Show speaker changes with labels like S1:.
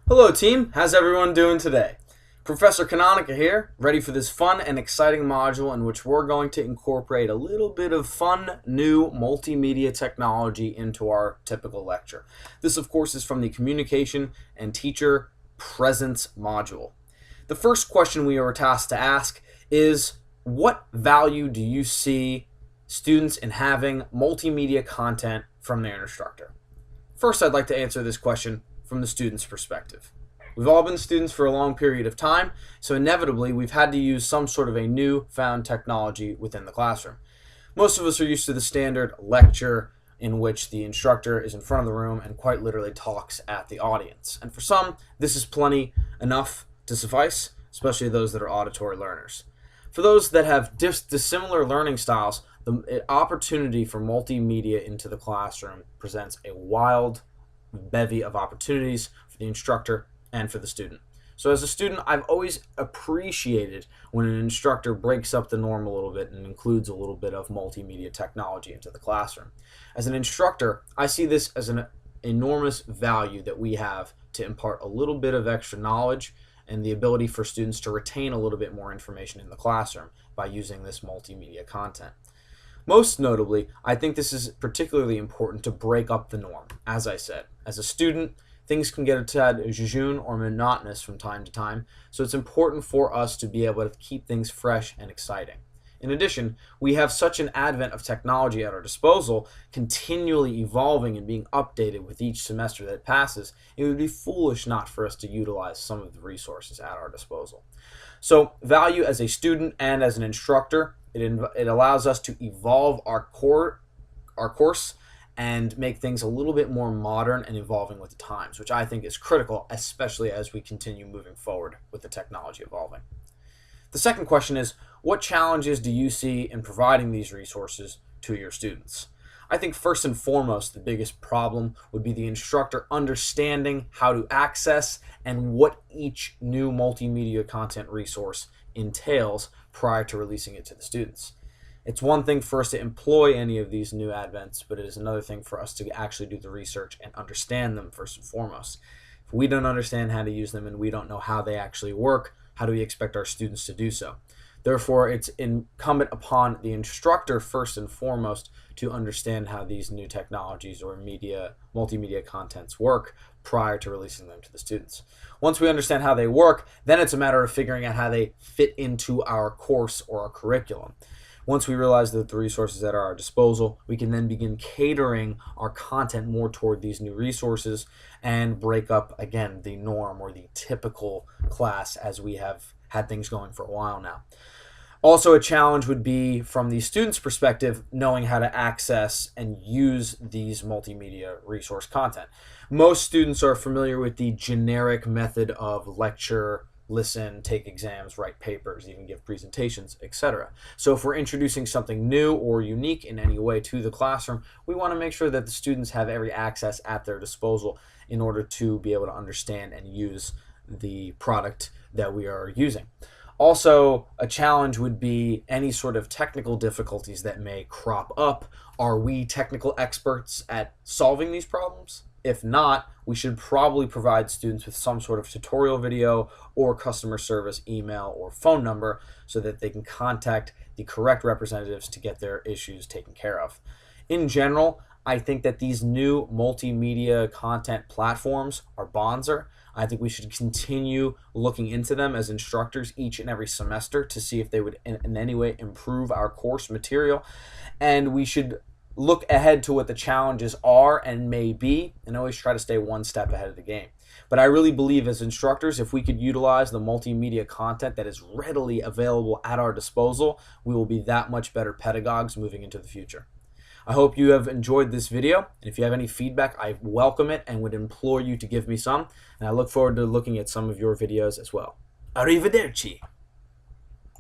S1: Hello team, how's everyone doing today? Professor Canonica here, ready for this fun and exciting module in which we're going to incorporate a little bit of fun, new multimedia technology into our typical lecture. This of course is from the Communication and Teacher Presence module. The first question we are tasked to ask is, what value do you see students in having multimedia content from their instructor? First, I'd like to answer this question from the student's perspective. We've all been students for a long period of time, so inevitably we've had to use some sort of a new-found technology within the classroom. Most of us are used to the standard lecture in which the instructor is in front of the room and quite literally talks at the audience. And for some, this is plenty enough to suffice, especially those that are auditory learners. For those that have dissimilar learning styles, the opportunity for multimedia into the classroom presents a wild bevy of opportunities for the instructor and for the student. So as a student, I've always appreciated when an instructor breaks up the norm a little bit and includes a little bit of multimedia technology into the classroom. As an instructor, I see this as an enormous value that we have to impart a little bit of extra knowledge and the ability for students to retain a little bit more information in the classroom by using this multimedia content. Most notably, I think this is particularly important to break up the norm. As I said, as a student, things can get a tad jejune or monotonous from time to time, so it's important for us to be able to keep things fresh and exciting. In addition, we have such an advent of technology at our disposal, continually evolving and being updated with each semester that passes. It would be foolish not for us to utilize some of the resources at our disposal. So, value as a student and as an instructor, it allows us to evolve our course and make things a little bit more modern and evolving with the times, which I think is critical, especially as we continue moving forward with the technology evolving. The second question is, what challenges do you see in providing these resources to your students? I think first and foremost, the biggest problem would be the instructor understanding how to access and what each new multimedia content resource entails prior to releasing it to the students. It's one thing for us to employ any of these new advents, but it is another thing for us to actually do the research and understand them first and foremost. If we don't understand how to use them and we don't know how they actually work, how do we expect our students to do so? Therefore, it's incumbent upon the instructor first and foremost to understand how these new technologies or multimedia contents work prior to releasing them to the students. Once we understand how they work, then it's a matter of figuring out how they fit into our course or our curriculum. Once we realize that the resources at our disposal, we can then begin catering our content more toward these new resources and break up, again, the norm or the typical class as we have had things going for a while now. Also, a challenge would be, from the student's perspective, knowing how to access and use these multimedia resource content. Most students are familiar with the generic method of lecture, listen, take exams, write papers, even give presentations, etc. So if we're introducing something new or unique in any way to the classroom, we want to make sure that the students have every access at their disposal in order to be able to understand and use the product that we are using. Also, a challenge would be any sort of technical difficulties that may crop up. Are we technical experts at solving these problems? If not, we should probably provide students with some sort of tutorial video or customer service email or phone number so that they can contact the correct representatives to get their issues taken care of. In general, I think that these new multimedia content platforms are bonzer. I think we should continue looking into them as instructors each and every semester to see if they would in any way improve our course material. And we should look ahead to what the challenges are and may be, and always try to stay one step ahead of the game. But I really believe as instructors, if we could utilize the multimedia content that is readily available at our disposal, we will be that much better pedagogues moving into the future. I hope you have enjoyed this video, and if you have any feedback, I welcome it and would implore you to give me some, and I look forward to looking at some of your videos as well. Arrivederci!